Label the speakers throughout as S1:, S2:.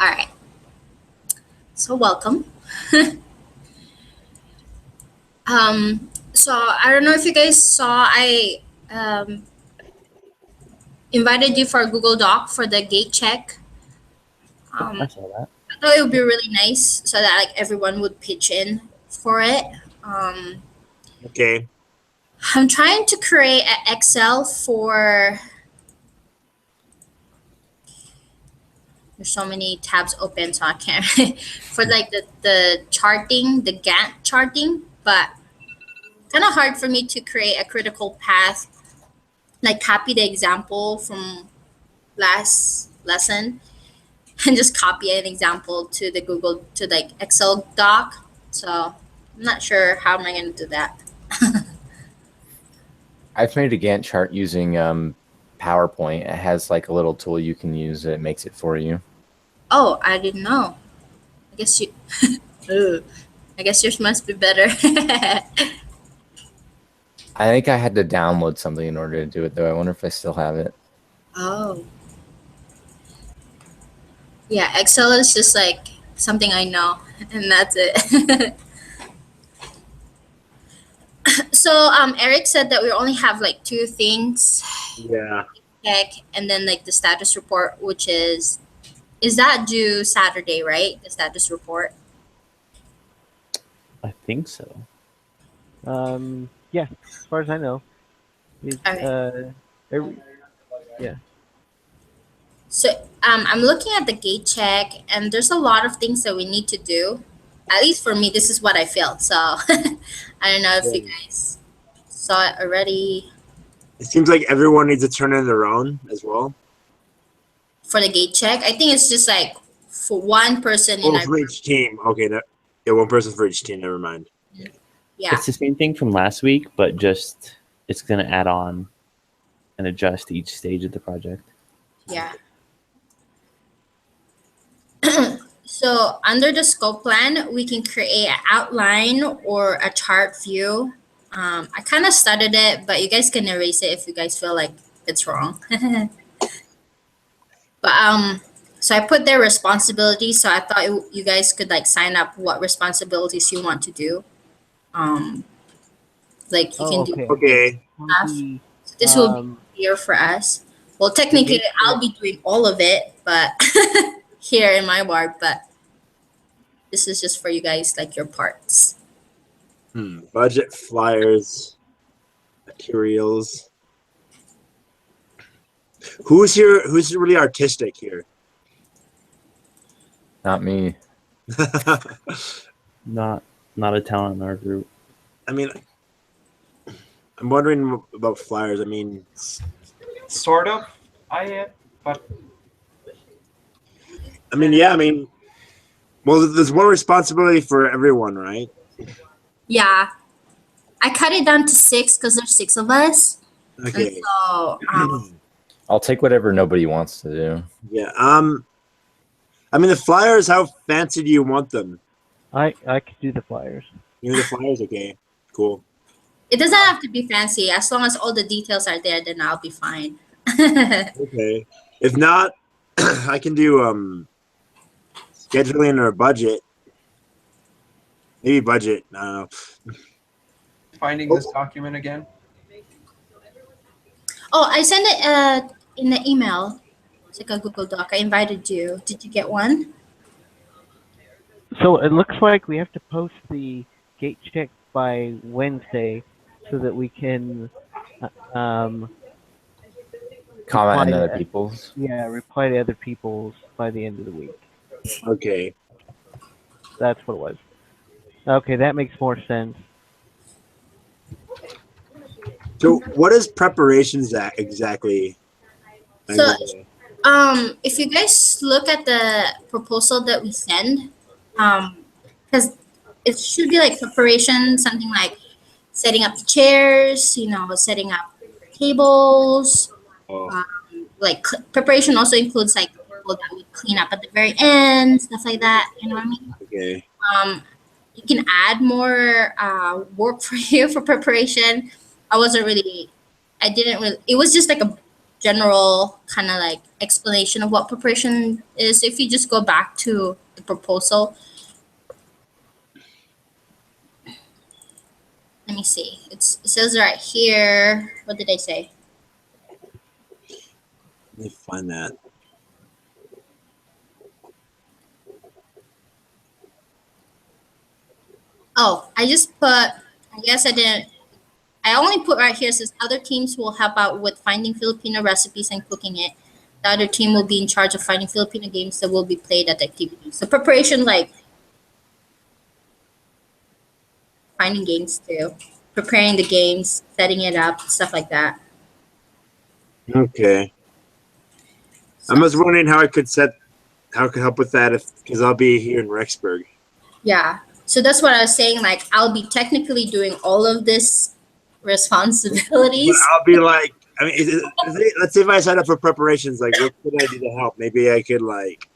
S1: All right. So welcome. So I don't know if you guys saw, I invited you for a Google Doc for the gate check.
S2: I saw that.
S1: I thought it would be really nice so that like everyone would pitch in for it.
S3: Okay.
S1: I'm trying to create an Excel for. There's so many tabs open, so I can't for like the charting, the Gantt charting, but kind of hard for me to create a critical path, like copy the example from last lesson and just copy an example to the Google to like Excel doc. So I'm not sure how am I going to do that.
S4: I've made a Gantt chart using PowerPoint. It has like a little tool you can use that makes it for you.
S1: Oh, I didn't know. I guess you. Ugh. I guess yours must be better.
S4: I think I had to download something in order to do it, though. I wonder if I still have it.
S1: Oh. Yeah, Excel is just like something I know, and that's it. So, Eric said that we only have like two things,
S3: Yeah.
S1: check, and then like the status report, which is that due Saturday, right? The status report.
S2: I think so. Yeah, as far as I know. Yeah.
S1: So, I'm looking at the gate check, and there's a lot of things that we need to do. At least for me, this is what I feel. So, I don't know if you guys saw it already.
S3: It seems like everyone needs to turn in their own as well.
S1: For the gate check, I think it's just like for one person in
S3: Oh,
S1: our
S3: for each team. Okay, yeah, one person for each team. Never mind.
S1: yeah.
S2: It's the same thing from last week, but just it's going to add on and adjust each stage of the project.
S1: Yeah. So under the scope plan, we can create an outline or a chart view. I kind of studied it, but you guys can erase it if you guys feel like it's wrong. But so I put their responsibilities. So I thought you guys could like sign up what responsibilities you want to do. Like you can do.
S3: Okay.
S2: The,
S1: So this will be here for us. Well, technically, I'll be doing all of it, but here in my ward. But this is just for you guys, like your parts.
S3: Budget, flyers, materials. Who's here? Who's really artistic here?
S4: Not me.
S2: not a talent in our group.
S3: I mean, I'm wondering about flyers. I mean,
S5: Sort of, but
S3: I mean, yeah. I mean, well, there's one responsibility for everyone, right?
S1: Yeah, I cut it down to 6 because there's 6 of us.
S3: Okay.
S1: And so
S4: I'll take whatever nobody wants to do.
S3: Yeah. I mean, the flyers. How fancy do you want them?
S2: I could do the flyers.
S3: You know the flyers. Okay. Cool.
S1: it doesn't have to be fancy. As long as all the details are there, then I'll be fine.
S3: Okay. If not, I can do scheduling or budget. Maybe budget. I don't know.
S5: finding this document again.
S1: Oh, I sent it in the email. It's like a Google Doc. I invited you. Did you get one?
S2: So it looks like we have to post the gate check by Wednesday so that we can
S4: Comment
S2: reply
S4: on
S2: to
S4: other
S2: that.
S4: people's.
S2: reply to other people's by the end of the week.
S3: Okay.
S2: That's what it was. Okay, that makes more sense.
S3: So, what is preparations exactly?
S1: So, if you guys look at the proposal that we send, because it should be like preparation, something like setting up the chairs, setting up tables.
S3: Oh.
S1: Like preparation also includes like people that would clean up at the very end, stuff like that. You know what I mean?
S3: Okay.
S1: You can add more work for you for preparation. I didn't really. It was just like a general kind of like explanation of what preparation is. If you just go back to the proposal, let me see. It says right here. What did I say?
S3: Let me find that.
S1: Oh, I just put. I guess I didn't. I only put right here says other teams will help out with finding Filipino recipes and cooking it. The other team will be in charge of finding Filipino games that will be played at the activity. So preparation, like finding games too, preparing the games, setting it up, stuff like that.
S3: Okay. I was wondering how I could help with that because I'll be here in Rexburg.
S1: Yeah. So that's what I was saying. Like I'll be technically doing all of this responsibilities.
S3: But I'll be like, I mean, let's say if I sign up for preparations, like, what could I do to help? Maybe I could, like,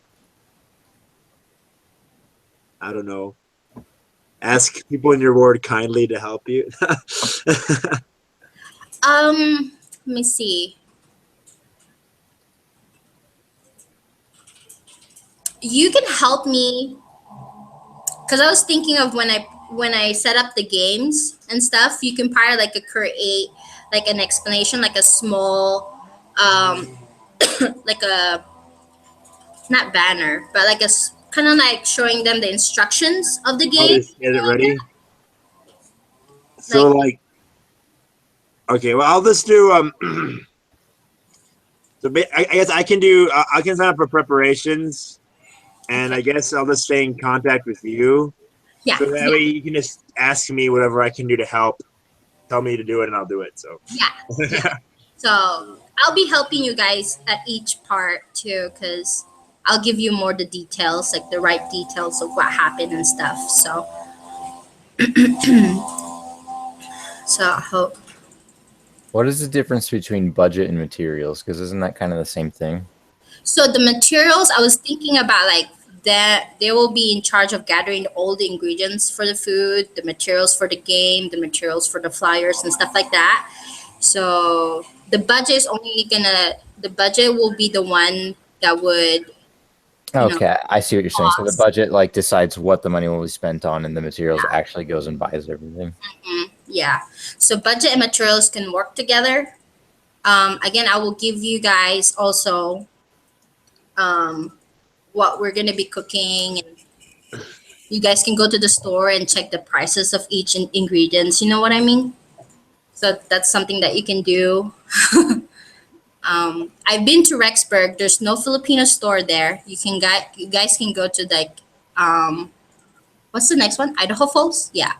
S3: I don't know, ask people in your ward kindly to help you.
S1: Let me see. You can help me because I was thinking of when I set up the games and stuff. You can probably like create like an explanation, like a small, like a not banner, but like a kind of like showing them the instructions of the
S3: I'll
S1: game.
S3: just get it ready. So, like, okay, well, I'll just do so I guess I can do. I can sign up for preparations, and I guess I'll just stay in contact with you.
S1: Yeah.
S3: So that way you can just ask me whatever I can do to help. Tell me to do it, and I'll do it. So.
S1: Yeah. So I'll be helping you guys at each part too, because I'll give you more the details, like the right details of what happened and stuff. So, I hope.
S4: What is the difference between budget and materials? Because isn't that kind of the same thing?
S1: So the materials, I was thinking about like that they will be in charge of gathering all the ingredients for the food, the materials for the game, the materials for the flyers and stuff like that. So the budget is only the budget will be the one that would, you know,
S4: Okay, I see what you're saying. So the
S1: cost.
S4: budget like decides what the money will be spent on, and the materials actually goes and buys everything.
S1: Yeah. So budget and materials can work together. Again, I will give you guys also what we're gonna be cooking, and you guys can go to the store and check the prices of each ingredients. You know what I mean? So that's something that you can do. I've been to Rexburg. There's no Filipino store there. You guys can go to like what's the next one? Idaho Falls. Yeah,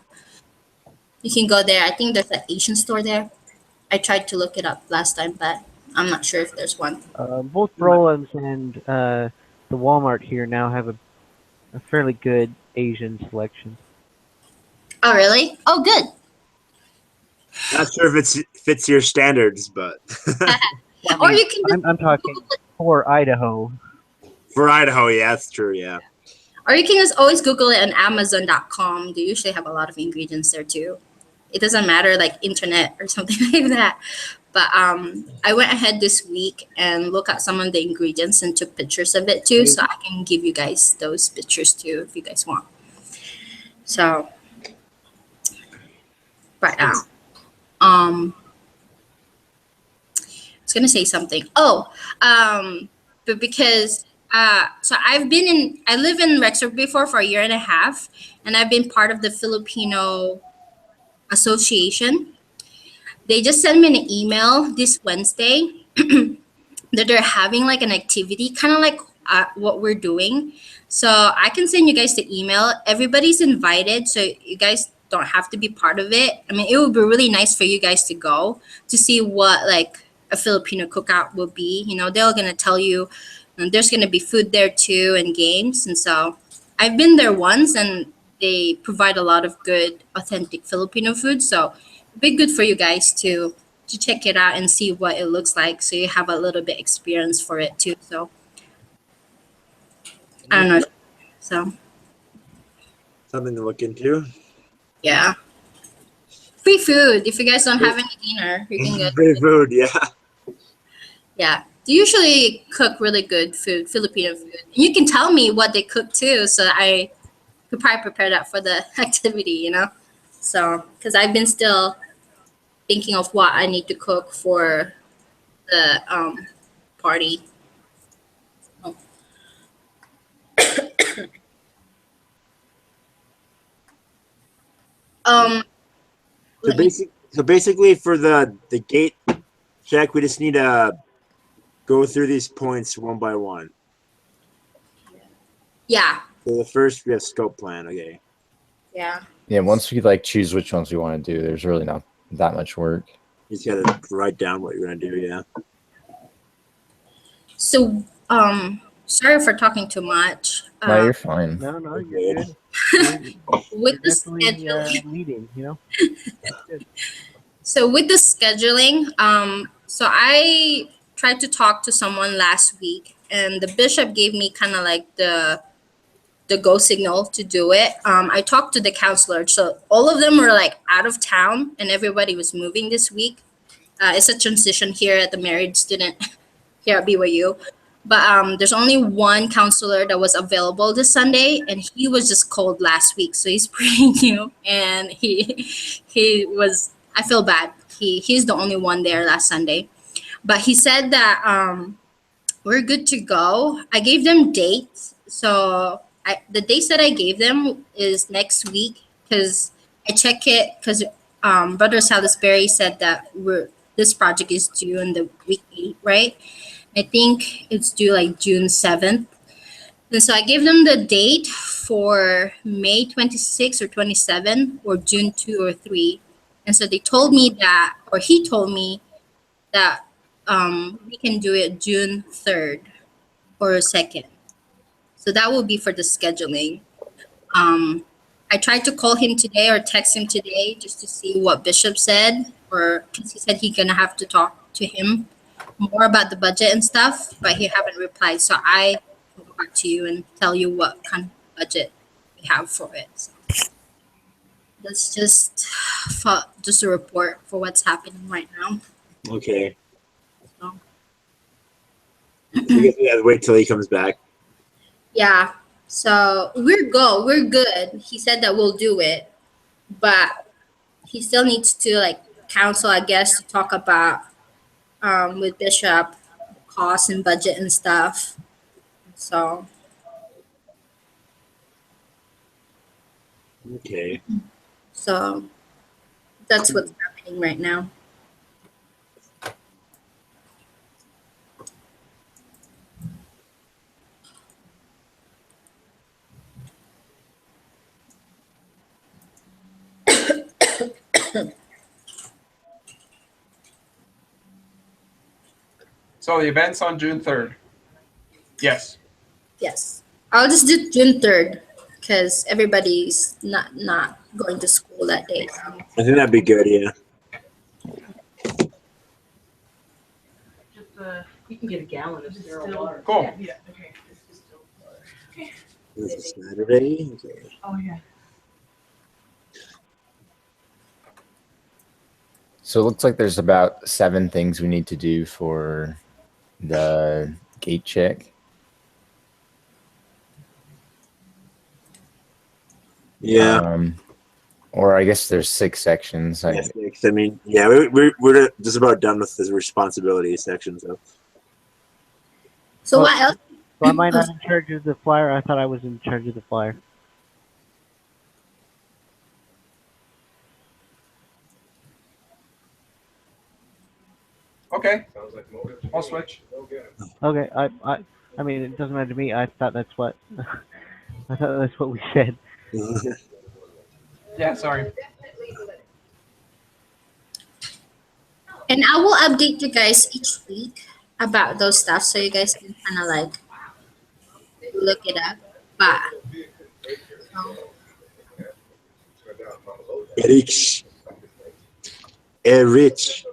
S1: you can go there. I think there's an Asian store there. I tried to look it up last time, but I'm not sure if there's one.
S6: Both Rollins and the Walmart here now have a fairly good Asian selection.
S1: Oh, really? Oh, good.
S3: Not sure if it fits your standards, but
S1: Or you can just
S6: I'm talking for Idaho.
S3: for Idaho, yeah, that's true. Yeah.
S1: Or you can just always Google it on Amazon.com. They usually have a lot of ingredients there too. It doesn't matter like internet or something like that. But I went ahead this week and looked at some of the ingredients and took pictures of it too, so I can give you guys those pictures too if you guys want. So, but I was gonna say something. Oh, but because so I live in Rexburg before for a year and a half, and I've been part of the Filipino Association. They just sent me an email this Wednesday that they're having like an activity, kind of like what we're doing. So I can send you guys the email. Everybody's invited, so you guys don't have to be part of it. I mean, it would be really nice for you guys to go to see what like a Filipino cookout will be. You know, they're gonna tell you, and there's gonna be food there too and games. And so I've been there once, and they provide a lot of good, authentic Filipino food. So it'd be good for you guys to check it out and see what it looks like, so you have a little bit experience for it too. So I don't know. So
S3: Something to look into.
S1: yeah, free food. If you guys don't have any dinner, you can get
S3: Free food, yeah.
S1: Yeah, they usually cook really good food, Filipino food. And you can tell me what they cook too, so I could probably prepare that for the activity, you know? So, because I've been still thinking of what I need to cook for the party. Um,
S3: So
S1: let me,
S3: basically for the gate check, we just need to go through these points one by one.
S1: yeah,
S3: So the first we have scope plan. Okay.
S1: yeah.
S4: Yeah, once we like choose which ones we want to do, there's really not that much work.
S3: You just gotta write down what you're gonna do. Yeah.
S1: So, sorry for talking too much.
S4: No, you're fine.
S6: No, you're
S3: Okay.
S6: good. You're,
S1: With
S6: you're
S1: the
S6: definitely
S1: schedule,
S6: leading. You know. Good.
S1: so with the scheduling, so I tried to talk to someone last week, and the bishop gave me kind of like the go signal to do it. I talked to the counselor, so all of them were like out of town, and everybody was moving this week. It's a transition here at the married student here at BYU. But there's only one counselor that was available this Sunday, and he was just cold last week, so he's pretty new. And he was. I feel bad. He's the only one there last Sunday, but he said that we're good to go. I gave them dates, so the dates that I gave them is next week because I check it because Brother Salisbury said that this project is due in the week 8, right? I think it's due like June 7th. And so I gave them the date for May 26 or 27 or June 2 or 3. And so they told me that, or he told me that we can do it June 3rd or 2nd. So that will be for the scheduling. Um, I tried to call him today or text him today just to see what Bishop said, or because he said he's gonna have to talk to him more about the budget and stuff, but he haven't replied. So I will go back to you and tell you what kind of budget we have for it. So that's just a report for what's happening right now.
S3: Okay.
S1: So,
S3: I guess we gotta wait till he comes back.
S1: yeah. So we're good. He said that we'll do it, but he still needs to like counsel, I guess, to talk about with Bishop costs and budget and stuff. So
S3: Okay.
S1: so that's what's happening right now.
S5: So the event's on June 3rd. Yes.
S1: Yes, I'll just do June 3rd because everybody's not going to school that day.
S3: I think that'd be good. Yeah.
S7: You can get a gallon of sterile water.
S5: Cool.
S7: Yeah, okay. It's distilled water.
S3: This is Saturday. Okay.
S7: Oh, yeah.
S4: So it looks like there's about 7 things we need to do for the gate check.
S3: Yeah.
S4: Or I guess there's 6 sections.
S3: Yes, I mean, yeah, we're just about done with the responsibility section.
S1: So
S6: Well,
S1: what else?
S6: So am I not in charge of the flyer? I thought I was in charge of the flyer.
S5: Okay. I'll switch.
S6: Okay, I mean, it doesn't matter to me. I thought that's what I thought that's what we said.
S5: Yeah, sorry.
S1: And I will update you guys each week about those stuff so you guys can kind of like look it up. But
S3: Erich.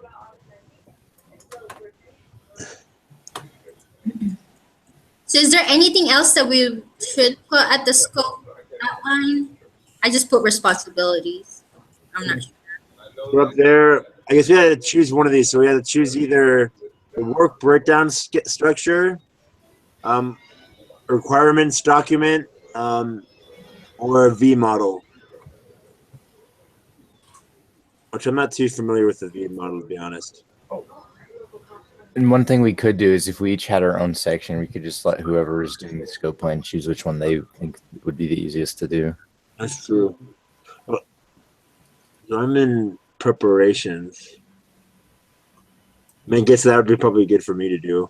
S1: so is there anything else that we should put at the scope outline? I just put responsibilities. I'm not sure.
S3: We're up there. I guess we had to choose one of these. So we had to choose either a work breakdown structure, requirements document, or a V model. Which I'm not too familiar with the V model, to be honest.
S4: And one thing we could do is if we each had our own section, we could just let whoever is doing the scope plan choose which one they think would be the easiest to do.
S3: That's true. Well, so I'm in preparations. I guess that would be probably good for me to do.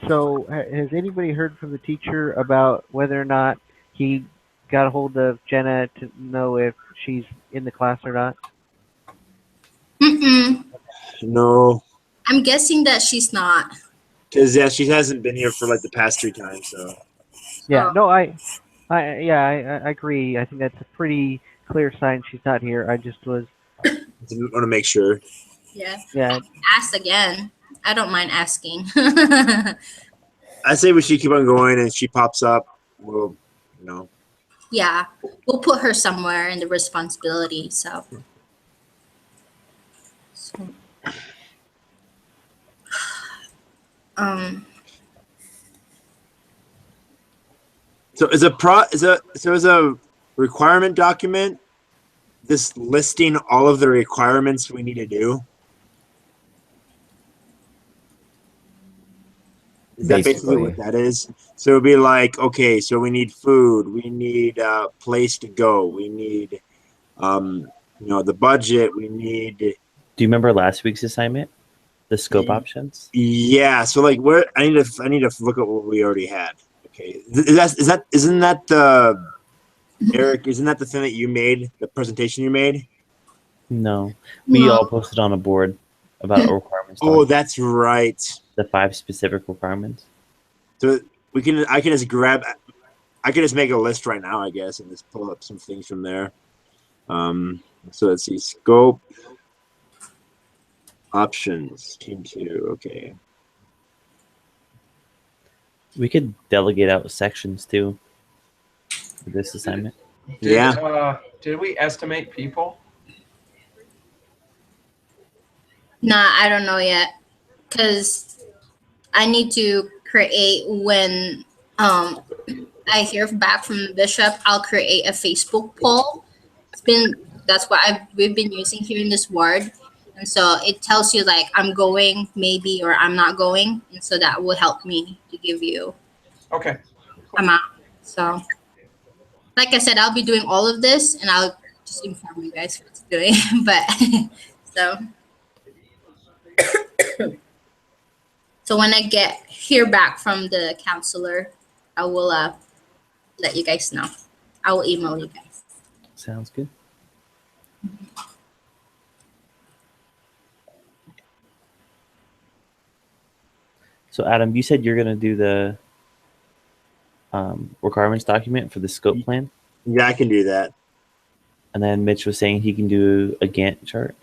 S6: So, has anybody heard from the teacher about whether or not he got a hold of Jenna to know if she's in the class or not?
S1: Mm-mm.
S3: No,
S1: I'm guessing that she's not.
S3: because yeah, she hasn't been here for like the past 3 times. So
S6: Yeah,
S1: So,
S6: no, I agree. I think that's a pretty clear sign she's not here. I just was,
S3: I want to make sure.
S1: yeah.
S6: yeah,
S1: Ask again. I don't mind asking.
S3: I say we should keep on going, and if she pops up, we'll, you know.
S1: Yeah, we'll put her somewhere in the responsibility. So um,
S3: So is a requirement document this listing all of the requirements we need to do? Is that basically what that is? So it'd be like, okay, so we need food, we need a place to go, we need, the budget, we need.
S2: Do you remember last week's assignment? The scope options?
S3: Yeah. So like, where I need to look at what we already had. Okay. Isn't that the Eric? Isn't that the thing that you made? The presentation you made?
S2: No. We
S1: No.
S2: all posted on a board about requirements.
S3: Oh, that's right.
S2: The 5 specific requirements.
S3: So I can just make a list right now, I guess, and just pull up some things from there. So let's see, scope, options, team 2, okay.
S2: We could delegate out sections too for this assignment.
S5: Did we estimate people?
S1: nah, I don't know yet, because I need to create when I hear back from the bishop. I'll create a Facebook poll. That's what we've been using here in this ward, and so it tells you like I'm going maybe or I'm not going, and so that will help me to give you
S5: Okay.
S1: amount. So, like I said, I'll be doing all of this, and I'll just inform you guys what it's doing. But so when I hear back from the counselor, I will let you guys know. I will email you guys.
S2: Sounds good. So Adam, you said you're gonna do the requirements document for the scope plan,
S3: Yeah, I can do that.
S2: and then Mitch was saying he can do a Gantt chart.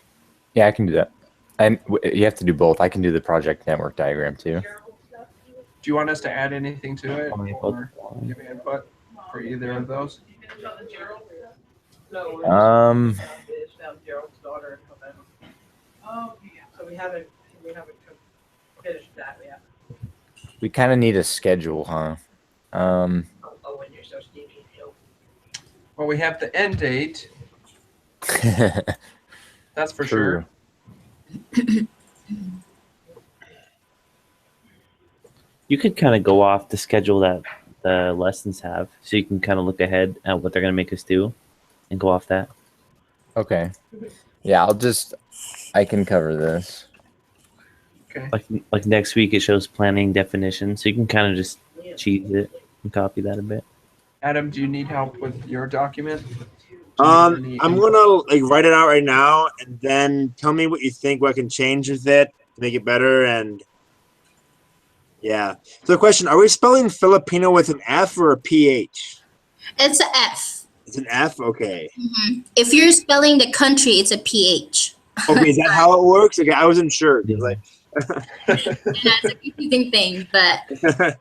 S4: Yeah, I can do that. And you have to do both. I can do the project network diagram too.
S5: Do you want us to add anything to it
S2: Only
S5: or
S2: both.
S5: give input for either of those?
S7: Gerald's daughter. Oh, yeah. So we haven't finished that yet.
S4: We kind of need a schedule, huh?
S7: Oh, when you're so sneaky.
S5: Well, we have the end date. That's for
S4: True.
S5: sure.
S2: You could kind of go off the schedule that the lessons have, so you can kind of look ahead at what they're gonna make us do, and go off that.
S4: Okay. Yeah, I can cover this.
S5: Okay.
S2: Like next week, it shows planning definition, so you can kind of just cheese it and copy that a bit.
S5: Adam, do you need help with your document?
S3: I'm gonna like write it out right now, and then tell me what you think, what I can change with it to make it better, and yeah. So the question, are we spelling Filipino with an F or a PH?
S1: It's a F.
S3: It's an F? Okay.
S1: If you're spelling the country, it's a PH.
S3: Okay, is that how it works? Okay, I wasn't sure.
S2: Yeah.
S3: Like,
S1: And that's a confusing thing, but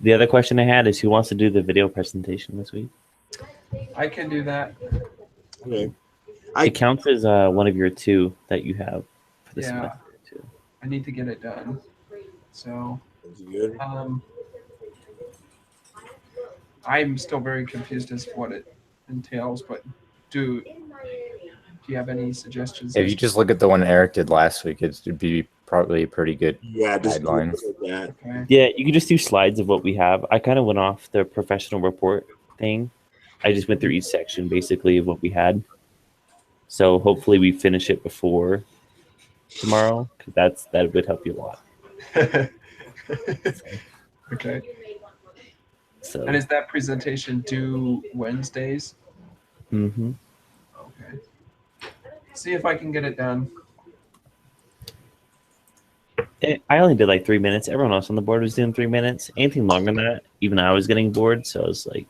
S2: The other question I had is who wants to do the video presentation this week?
S5: I can do that.
S3: Okay.
S2: It counts as one of your 2 that you have for the
S5: Yeah.
S2: semester too.
S5: I need to get it done. So,
S3: That's good.
S5: I'm still very confused as to what it entails, but do you have any suggestions?
S4: If you just look at the one Eric did last week, it'd be probably a pretty good
S3: Yeah, just look
S4: guideline.
S3: at that.
S5: Okay.
S2: Yeah, you can just do slides of what we have. I kind of went off the professional report thing. I just went through each section basically of what we had. So hopefully we finish it before tomorrow, because that would help you a lot.
S5: Okay.
S2: So
S5: And is that presentation due Wednesdays?
S2: mhm.
S5: Okay. See if I can get it done.
S2: I only did like 3 minutes. Everyone else on the board was doing 3 minutes. Anything longer than that, even I was getting bored. So I was like,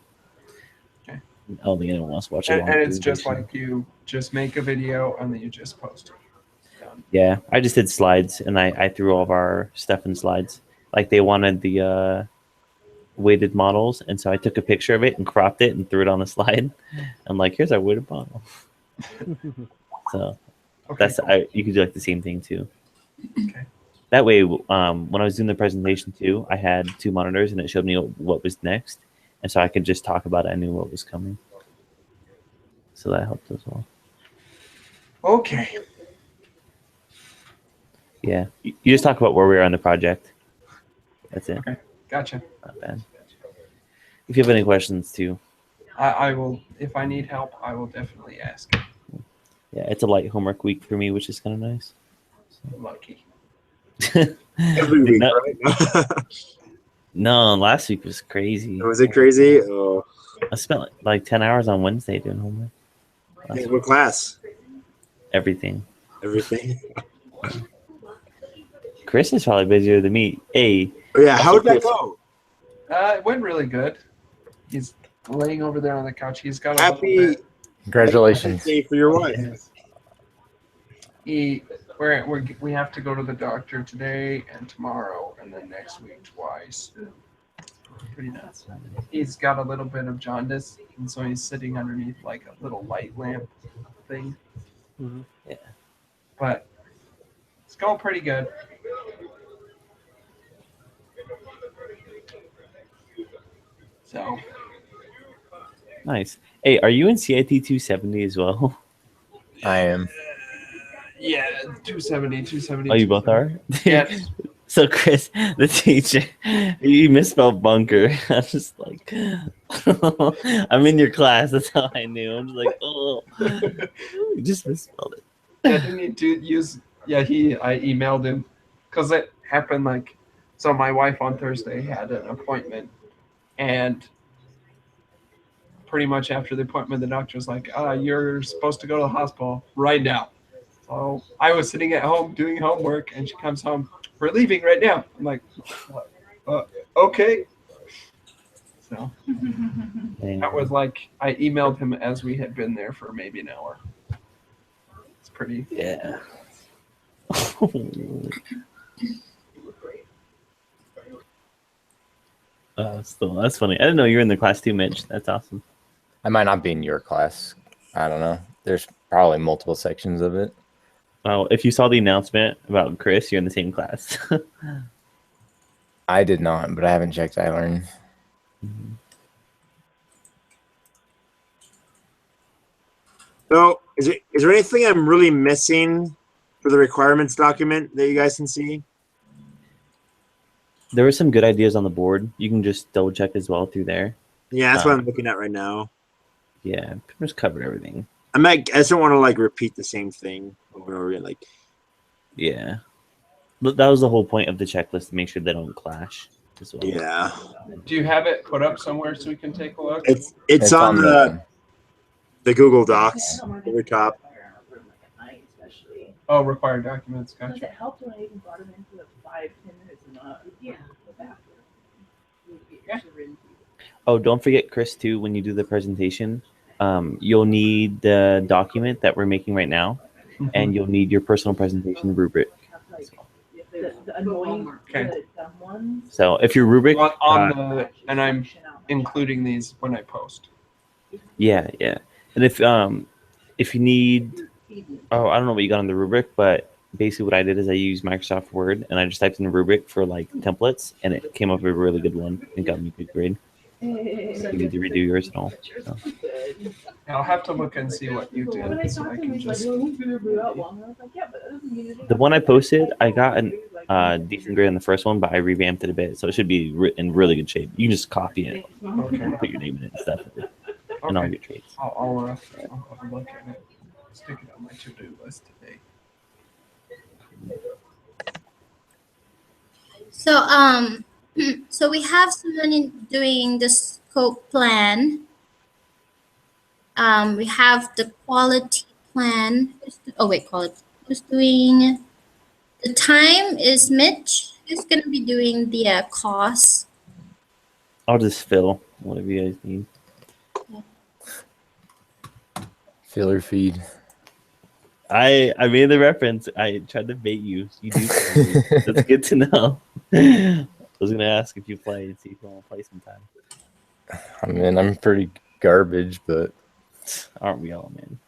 S5: Okay.
S2: I don't think anyone wants to watch a long
S5: And it's just
S2: presentation.
S5: like you just make a video and then you just post it. Done.
S2: Yeah, I just did slides, and I threw all of our stuff in slides. Like they wanted the weighted models, and so I took a picture of it and cropped it and threw it on the slide. I'm like, here's our weighted model. So
S5: Okay,
S2: that's
S5: cool.
S2: you could do like the same thing too.
S5: Okay.
S2: That way, when I was doing the presentation too, I had 2 monitors, and it showed me what was next, and so I could just talk about it. I knew what was coming, so that helped as well.
S5: Okay.
S2: Yeah, you just talk about where we are on the project. That's it.
S5: Okay. Gotcha.
S2: Not bad. If you have any questions too,
S5: I will, if I need help, I will definitely ask.
S2: yeah, it's a light homework week for me, which is kind of nice.
S5: Lucky.
S3: Every week,
S2: no,
S3: right?
S2: no, last week was crazy.
S3: Was it crazy? Oh,
S2: I spent like 10 hours on Wednesday doing homework. Last
S3: hey,
S2: week.
S3: what class?
S2: Everything.
S3: Everything.
S2: Chris is probably busier than me. Hey,
S3: Oh, yeah, how
S2: also
S3: would that
S2: Chris-
S3: go?
S5: It went really good. He's laying over there on the couch. He's got a
S3: Happy
S5: little bit.
S4: Congratulations.
S3: Day for your wife.
S5: We have to go to the doctor today and tomorrow and then next week twice. Pretty nuts. He's got a little bit of jaundice, and so he's sitting underneath like a little light lamp thing.
S6: Mhm.
S2: Yeah.
S5: But it's going pretty good. So
S2: Nice. Hey, are you in CIT 270 as well?
S4: I am.
S5: yeah, 270, 270.
S2: Oh, you both are?
S5: Yes.
S2: So Chris, the teacher, you misspelled bunker. I was just like, I'm in your class. That's how I knew. I'm just like, oh, you just misspelled it.
S5: Yeah, didn't need to use. Yeah, I emailed him because it happened like. So my wife on Thursday had an appointment, and pretty much after the appointment, the doctor was like, "You're supposed to go to the hospital right now." So I was sitting at home doing homework, and she comes home. We're leaving right now. I'm like, okay. So that was like I emailed him as we had been there for maybe an hour. It's pretty.
S2: Yeah. Still, that's funny. I didn't know you were in the class too, Mitch. That's awesome.
S4: I might not be in your class. I don't know. There's probably multiple sections of it.
S2: Well, if you saw the announcement about Chris, you're in the same class.
S4: I did not, but I haven't checked iLearn.
S3: So, is there anything I'm really missing for the requirements document that you guys can see?
S2: There were some good ideas on the board. You can just double check as well through there.
S3: Yeah, that's what I'm looking at right now.
S2: Yeah, just covered everything.
S3: I just don't want to like repeat the same thing over and over again. Like,
S2: Yeah. But that was the whole point of the checklist, to make sure they don't clash as well.
S3: yeah,
S5: Do you have it put up somewhere so we can take a look?
S3: it's on the Google Docs over top.
S5: Oh, required documents.
S8: Does
S5: Gotcha.
S8: it help when I even brought him into the 5-10 minutes and not the bathroom?
S2: Oh, don't forget, Chris, too, when you do the presentation, you'll need the document that we're making right now, and you'll need your personal presentation rubric.
S8: The annoying,
S5: Okay.
S8: the dumb ones.
S2: So if your rubric,
S5: And I'm including these when I post.
S2: yeah, and if if you need, oh, I don't know what you got on the rubric, but basically what I did is I used Microsoft Word and I just typed in rubric for like templates, and it came up with a really good one and got me a good grade. You need to redo yours and all. So.
S5: I'll have to look and see what you did so I can just.
S2: The one I posted, I got a decent grade on the first one, but I revamped it a bit, so it should be in really good shape. You can just copy it, and put your name in it and stuff, and all your traits.
S5: I'll have a look at it. Stick it on my to-do list today.
S1: So so we have someone doing the scope plan. We have the quality plan. Oh wait, quality. Who's doing the time is Mitch. Who's gonna be doing the cost?
S2: I'll just fill whatever you guys need.
S4: Filler feed.
S2: I made the reference. I tried to bait you. You do. That's good to know. I was gonna ask if you play and see if you want to play sometime.
S4: I mean, I'm pretty garbage, but
S2: Aren't we all, man?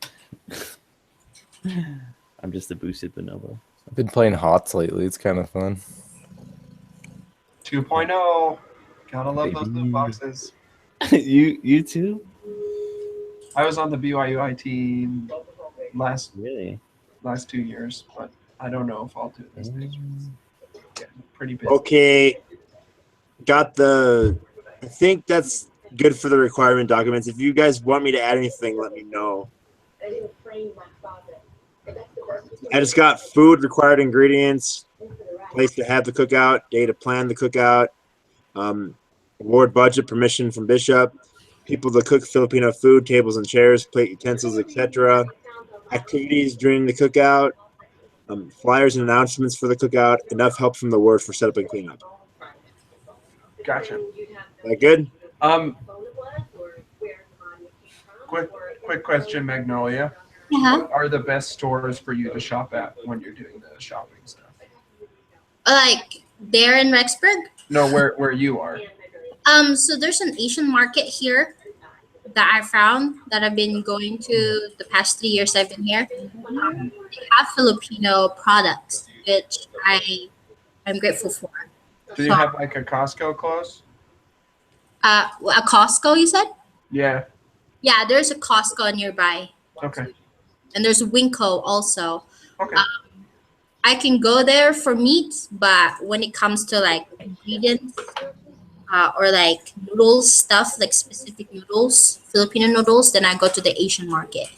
S2: I'm just a boosted Bonobo.
S4: I've been playing HOTS lately. It's kind of fun.
S5: 2.0. Gotta love those
S2: Baby.
S5: loot boxes.
S2: you too?
S5: I was on the BYUI team last
S2: Really?
S5: 2 years, but I don't know if I'll do this next year. Getting pretty busy.
S3: Okay. Got the. I think that's good for the requirement documents. If you guys want me to add anything, let me know. I just got food, required ingredients, place to have the cookout, day to plan the cookout, award budget, permission from Bishop, people to cook Filipino food, tables and chairs, plate utensils, etc. Activities during the cookout, flyers and announcements for the cookout, enough help from the word for setup and cleanup.
S5: Gotcha.
S3: That good?
S5: Quick question, Magnolia.
S1: Yeah.
S5: What are the best stores for you to shop at when you're doing the shopping stuff?
S1: Like there in Rexburg.
S5: No, where you are.
S1: So there's an Asian market here that I found that I've been going to the past 3 years I've been here. They have Filipino products, which I'm grateful for.
S5: Do you have like a Costco close?
S1: A Costco, you said?
S5: Yeah.
S1: Yeah, there's a Costco nearby,
S5: Okay.
S1: and there's Winco also.
S5: Okay.
S1: I can go there for meat, but when it comes to like ingredients or like noodles stuff, like specific noodles, Filipino noodles, then I go to the Asian market.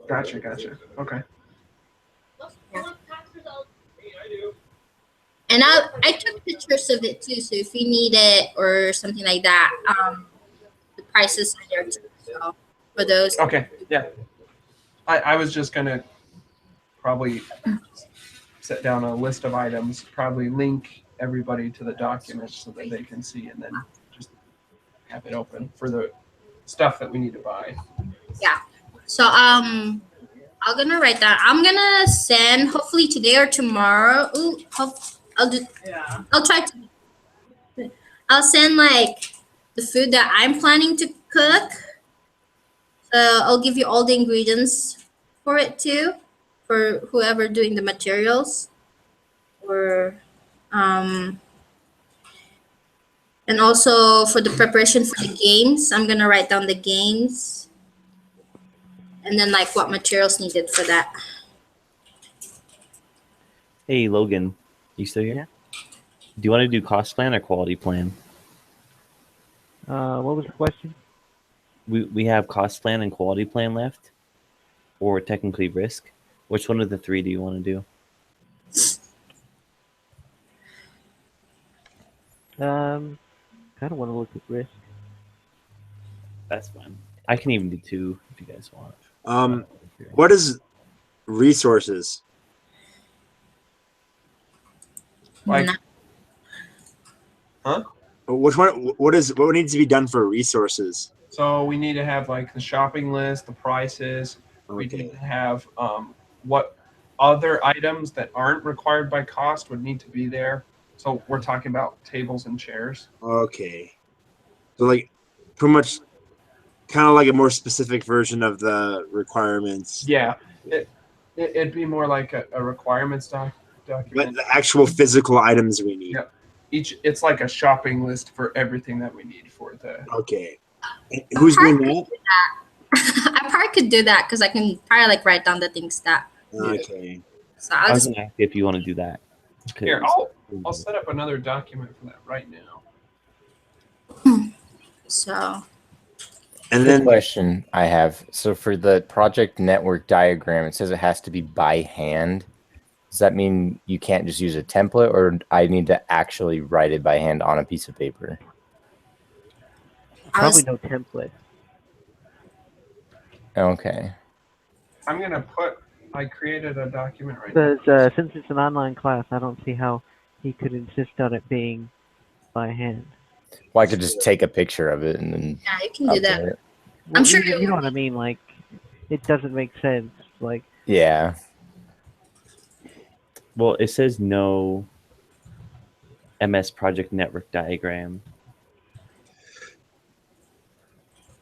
S5: Gotcha. Okay.
S1: And I took pictures of it too, so if you need it or something like that, the prices are there too. So for those.
S5: Okay. Yeah. I was just gonna probably set down a list of items, probably link everybody to the document so that they can see, and then just have it open for the stuff that we need to buy.
S1: Yeah. So I'm gonna write that. I'm gonna send hopefully today or tomorrow. Ooh, I'll try to. I'll send like the food that I'm planning to cook. I'll give you all the ingredients for it too, for whoever doing the materials, or and also for the preparation for the games. I'm gonna write down the games, and then like what materials needed for that.
S2: Hey, Logan, you still here?
S6: Yeah.
S2: Do you want to do cost plan or quality plan?
S6: What was the question?
S2: We have cost plan and quality plan left, or technically risk. Which one of the three do you want to do?
S6: Kind of want to look at risk.
S2: That's fine. I can even do two if you guys want.
S3: What is resources?
S5: Like,
S3: Which one? What needs to be done for resources?
S5: so we need to have like the shopping list, the prices. We need to have what other items that aren't required by cost would need to be there. So we're talking about tables and chairs.
S3: Okay. So like, pretty much kind of like a more specific version of the requirements.
S5: Yeah, it'd be more like a requirements
S3: But
S5: document.
S3: the actual physical items we need.
S5: Yep. It's like a shopping list for everything that we need for the.
S3: Okay. And who's doing that?
S1: I probably could do that because I can probably like write down the things that.
S3: Okay.
S1: So
S2: I
S1: I'll
S2: was
S1: just
S2: gonna ask you if you want to do that.
S5: Here,
S2: 'Cause-
S5: I'll set up another document for that right now.
S1: so
S3: And
S4: Good
S3: then
S4: question I have. So for the project network diagram, it says it has to be by hand. Does that mean you can't just use a template, or I need to actually write it by hand on a piece of paper?
S1: I
S6: Probably
S1: was
S6: no template.
S4: Okay.
S5: I'm gonna put. I created a document right now.
S6: Because since it's an online class, I don't see how he could insist on it being by hand.
S4: Well, I could just take a picture of it and then
S1: yeah, you can do that.
S4: upload it.
S6: Well,
S1: sure
S6: you know what I mean. Like, it doesn't make sense. Like,
S4: Yeah.
S2: Well, it says no MS Project Network diagram.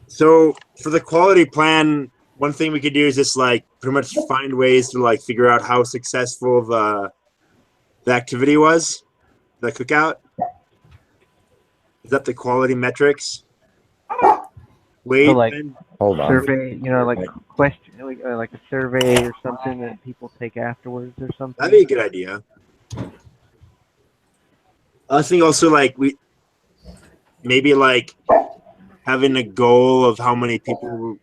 S3: so for the quality plan, one thing we could do is just like pretty much find ways to like figure out how successful the activity was, the cookout. Is that the quality metrics? Wait,
S6: so like
S3: Ben,
S4: Hold on.
S6: survey, like question, like a survey or something that people take afterwards or something.
S3: that'd be a good idea. I think also like we maybe like having a goal of how many people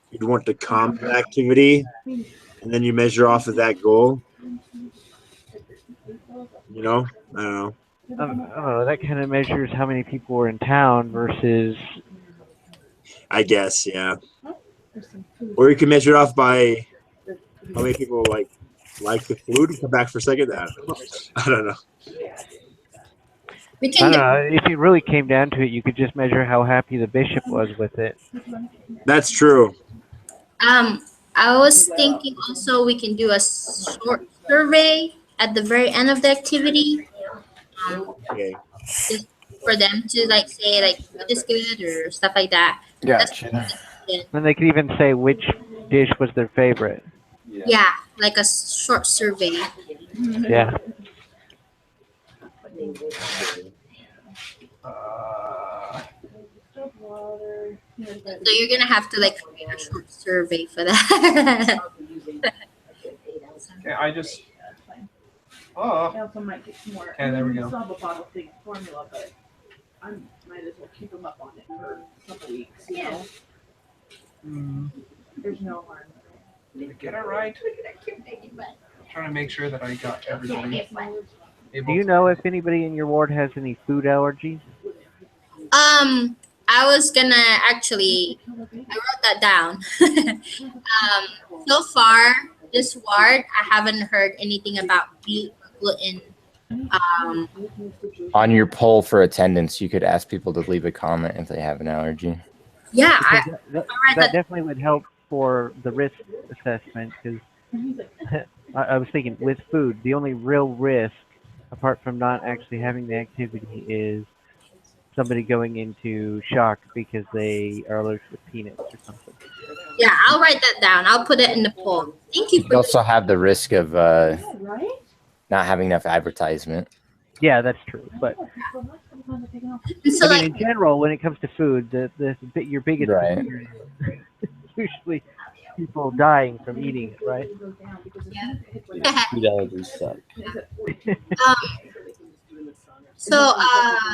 S3: you'd want to come to the activity, and then you measure off of that goal. You know, I don't know.
S6: I don't know. That kind of measures how many people were in town versus.
S3: I guess, yeah. Or you can measure it off by how many people like the food and come back for a second. I don't know.
S1: We
S6: I
S1: can.
S6: don't know. If it really came down to it, you could just measure how happy the bishop was with it.
S3: That's true.
S1: I was thinking also we can do a short survey at the very end of the activity,
S3: Okay.
S1: just for them to like say like what is good or stuff like that.
S4: Gotcha.
S6: And they could even say which dish was their favorite.
S1: Yeah, like a short survey.
S6: Yeah.
S1: So you're gonna have to like create a short survey for that.
S5: Okay, I just.
S8: I
S5: Oh,
S8: also might get some more.
S5: Okay, there we go.
S8: Still have a bottle thing formula, but I might as well keep them up on it for a couple weeks. You know, there's no harm.
S5: did I get it right? Trying to make sure that I got everybody able
S6: Do you know if anybody in your ward has any food allergies?
S1: I was gonna actually I wrote that down. So far this ward I haven't heard anything about wheat or gluten.
S4: On your poll for attendance, you could ask people to leave a comment if they have an allergy.
S1: Yeah,
S6: Because
S1: I read
S6: that
S1: that.
S6: definitely would help for the risk assessment. Because I was thinking with food, the only real risk, apart from not actually having the activity, is somebody going into shock because they are allergic to peanuts or something.
S1: Yeah, I'll write that down. I'll put it in the poll. Thank you
S4: You
S1: for
S4: could also have the risk of
S8: Right?
S4: not having enough advertisement.
S6: Yeah, that's true. But
S1: so
S6: I mean,
S1: like
S6: in general, when it comes to food, your biggest
S4: Right.
S6: concern is usually people dying from eating it, right?
S2: Food allergies suck.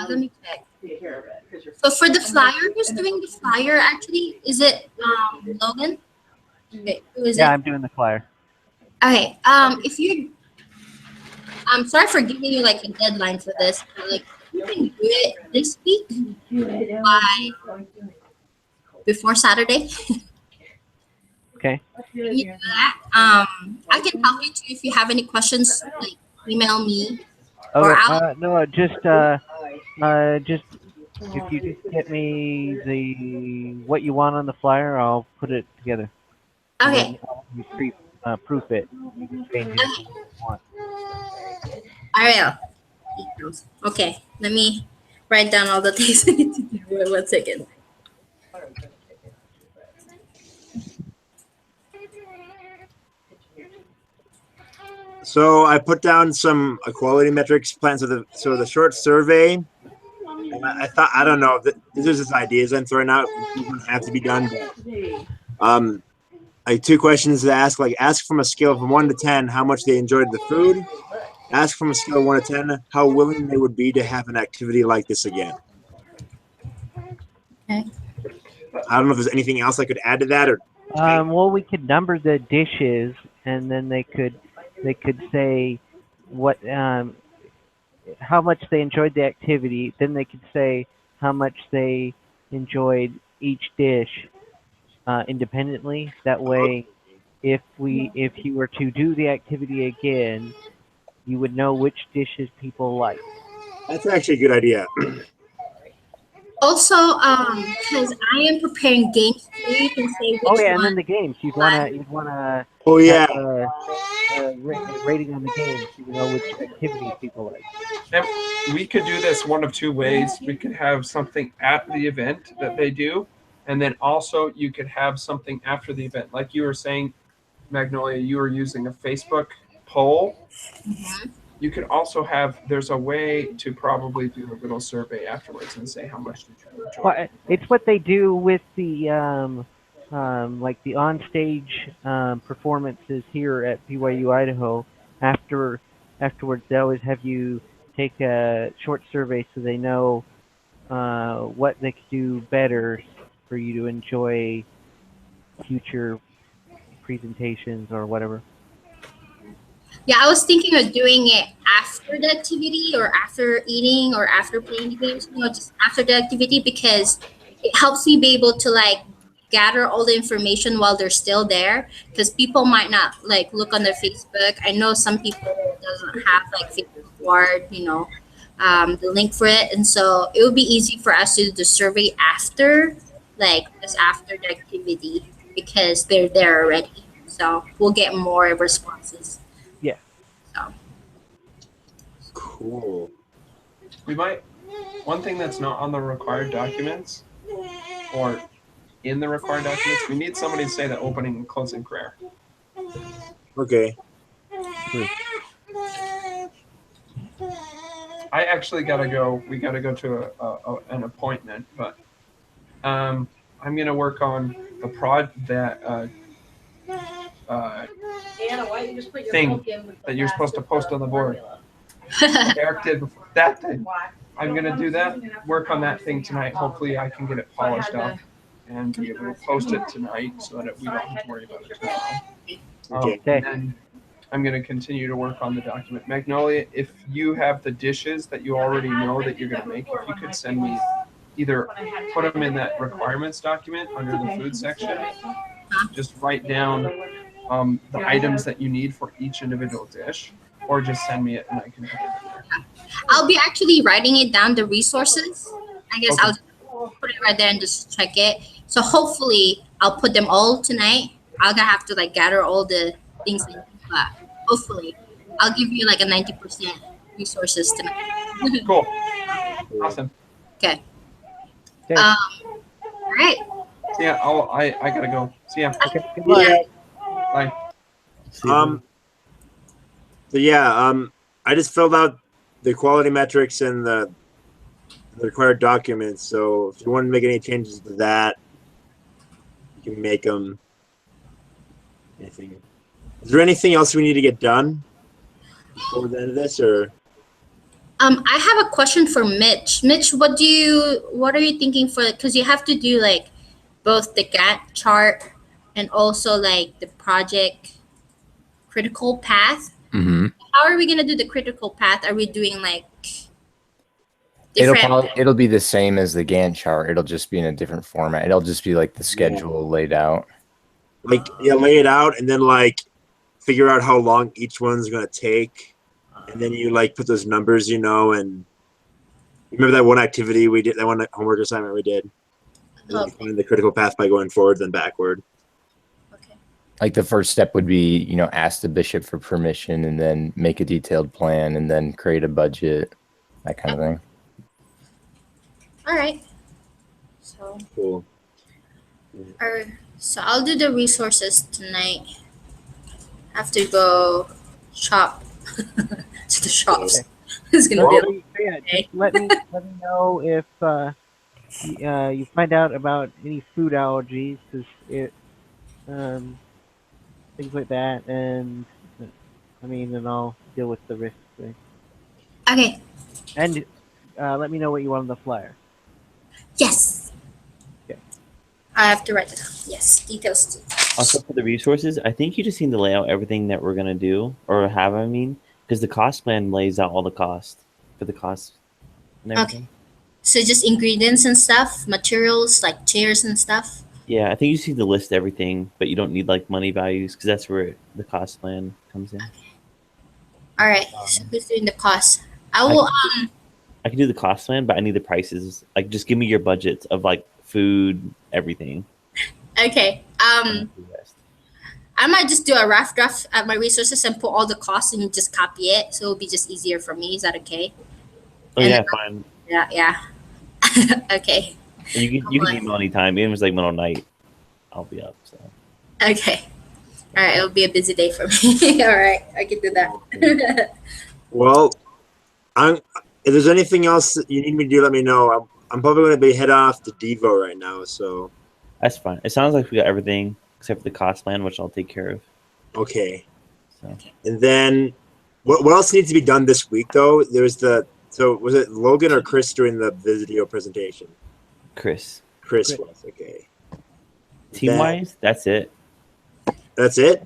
S1: let me check. So for the flyer, who's doing the flyer actually? Is it Logan? Okay, who is
S6: Yeah,
S1: it?
S6: I'm doing the flyer.
S1: Okay, if you I'm sorry for giving you like a deadline for this, but like you can do it this week by before Saturday.
S6: Okay.
S1: Can you do that? I can help you too if you have any questions. Like email me. Or
S6: Okay.
S1: I'll-
S6: No, just if you just get me the what you want on the flyer, I'll put it together. And
S1: Okay.
S6: then you proof it. You can change it if you want.
S1: I will. Okay, let me write down all the things I need to do. Wait 1 second.
S3: So I put down some equality metrics plans. So the short survey. And I thought I don't know. These are just ideas I'm throwing out. It doesn't have to be done, but like 2 questions to ask. Like ask from a scale of 1 to 10 how much they enjoyed the food. Ask from a scale of 1 to 10 how willing they would be to have an activity like this again.
S1: Okay.
S3: I don't know if there's anything else I could add to that or.
S6: Well, we could number the dishes, and then they could say what how much they enjoyed the activity. Then they could say how much they enjoyed each dish independently. That way, if you were to do the activity again, you would know which dishes people like.
S3: That's actually a good idea.
S1: Also, because I am preparing games too, you can say
S6: Oh
S1: which
S6: yeah, and then
S1: one.
S6: the games. You'd wanna
S3: Oh yeah.
S6: have a rating on the games. So you know which activities people like.
S5: And we could do this one of two ways. We could have something at the event that they do, and then also you could have something after the event. Like you were saying, Magnolia, you were using a Facebook poll. You could also have, there's a way to probably do a little survey afterwards and say how much did you enjoy.
S6: Well, it's what they do with the like the onstage performances here at BYU Idaho. Afterwards, they always have you take a short survey so they know what they could do better for you to enjoy future presentations or whatever.
S1: Yeah, I was thinking of doing it after the activity or after eating or after playing the games, just after the activity because it helps me be able to like gather all the information while they're still there because people might not like look on their Facebook. I know some people doesn't have like Facebook Ward, the link for it. And so it would be easy for us to do the survey after, like just after the activity because they're there already. So we'll get more responses.
S6: Yeah.
S1: So.
S3: Cool.
S5: We might, one thing that's not on the required documents or in the required documents, we need somebody to say the opening and closing prayer.
S3: Okay.
S6: True.
S5: I actually gotta go. We gotta go to an appointment, but I'm gonna work on the
S8: Anna, why don't you just put your
S5: thing
S8: book in with the
S5: that you're supposed to post on the board.
S8: formula?
S5: Eric did before. That thing.
S8: Why?
S5: I'm gonna do that. Work on that thing tonight. Hopefully, I can get it polished up and be able to post it tonight so that we don't have to worry about it tomorrow.
S3: Okay.
S5: And then I'm going to continue to work on the document. Magnolia, if you have the dishes that you already know that you're going to make, if you could send me either put them in that requirements document under the food section, just write down the items that you need for each individual dish, or just send me it and I can put it in there.
S1: I'll be actually writing it down, the resources. I guess
S5: Okay.
S1: I'll put it right there and just check it. So hopefully I'll put them all tonight. I'm gonna have to like gather all the things, but hopefully I'll give you like a 90% resources tonight.
S5: Cool. Awesome.
S1: Okay.
S6: Okay.
S1: All right.
S5: So yeah, I gotta go. See ya.
S6: Okay. Good luck.
S3: Yeah.
S5: Bye.
S3: So yeah, I just filled out the quality metrics and the required documents. So if you want to make any changes to that, you can make them. Anything? Is there anything else we need to get done before the end of this, or?
S1: I have a question for Mitch. Mitch, what are you thinking for? Because you have to do like both the Gantt chart and also like the project critical path.
S4: Mm-hmm.
S1: How are we gonna do the critical path? Are we doing like different?
S4: It'll be the same as the Gantt chart. It'll just be in a different format. It'll just be like the schedule laid out.
S3: Like lay it out and then like figure out how long each one's gonna take, and then you like put those numbers, and remember that one activity we did, that one homework assignment we did. And then you find the critical path by going forward then backward.
S1: Okay.
S4: Like the first step would be, ask the bishop for permission and then make a detailed plan and then create a budget, that kind of thing.
S1: All right. So.
S3: Cool.
S1: So I'll do the resources tonight. Have to go shop to the shops.
S6: Okay.
S1: It's gonna
S6: So,
S1: be
S6: yeah,
S1: okay.
S6: just let me know if you find out about any food allergies, because it um, things like that, and I mean, and I'll deal with the risk thing.
S1: Okay.
S6: And let me know what you want on the flyer.
S1: Yes.
S6: Okay.
S1: I have to write it down. Yes. Details.
S2: Also for the resources, I think you just need to lay out everything that we're gonna do or have. I mean, because the cost plan lays out all the cost for the costs and
S1: Okay.
S2: everything.
S1: So just ingredients and stuff, materials like chairs and stuff.
S2: Yeah, I think you just need to list everything, but you don't need like money values because that's where the cost plan comes in.
S1: All right. So who's doing the cost? I
S2: I
S1: will.
S2: I can do the cost plan, but I need the prices. Like, just give me your budgets of like food, everything.
S1: Okay.
S2: And I'll do the rest.
S1: I might just do a rough draft at my resources and put all the costs and just copy it, so it'll be just easier for me. Is that okay?
S2: Oh
S1: And
S2: yeah, fine.
S1: yeah, yeah. Okay.
S2: And you can email anytime, even if it's like middle of night. I'll be up. So
S1: Okay. All right. It'll be a busy day for me. All right. I can do that.
S3: Well, if there's anything else that you need me to do, let me know. I'm probably going to be head off to Devo right now. So
S2: that's fine. It sounds like we got everything except for the cost plan, which I'll take care of.
S3: okay.
S2: So
S3: And then what else needs to be done this week though? So was it Logan or Chris doing the video presentation?
S2: Chris,
S3: Chris was, okay.
S2: team wise, that's it.
S3: That's it?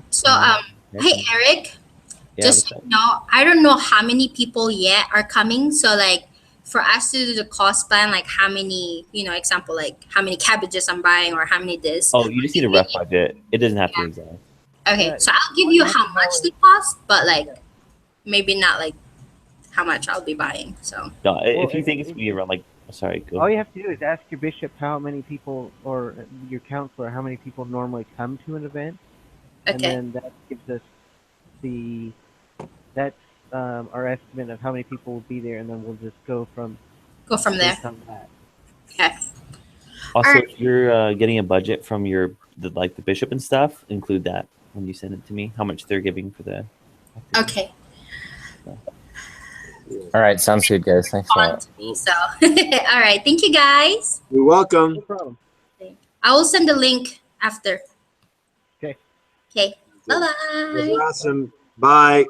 S1: So
S2: That's
S1: hey
S2: it.
S1: Eric,
S2: Yeah,
S1: just
S2: what's
S1: so
S2: up?
S1: you know, I don't know how many people yet are coming. So like for us to do the cost plan, like how many, example, like how many cabbages I'm buying or how many this.
S2: Oh, you just need a rough budget. It doesn't have to be exact.
S1: Okay,
S6: Yeah,
S1: so I'll give
S6: all
S1: you
S6: you have
S1: how
S6: to know
S1: much
S6: is-
S1: they cost, but like maybe not like how much I'll be buying. So
S2: No,
S6: Well,
S2: if you think it's gonna be around like, sorry, go.
S6: all you have to do is ask your bishop how many people, or your counselor, how many people normally come to an event, and
S1: okay,
S6: then that gives us that's our estimate of how many people will be there, and then we'll just go from
S1: go from there.
S6: based on that.
S1: Okay.
S2: Also,
S1: Alright.
S2: if you're getting a budget from the bishop and stuff, include that when you send it to me. How much they're giving for the.
S1: Okay.
S4: All right, sounds good, guys. Thanks a
S1: On
S4: lot.
S1: to me. So all right. Thank you guys.
S3: You're welcome.
S6: No problem.
S1: I will send the link after.
S6: Okay.
S1: Okay. Bye
S3: That's
S1: bye.
S3: awesome. Bye.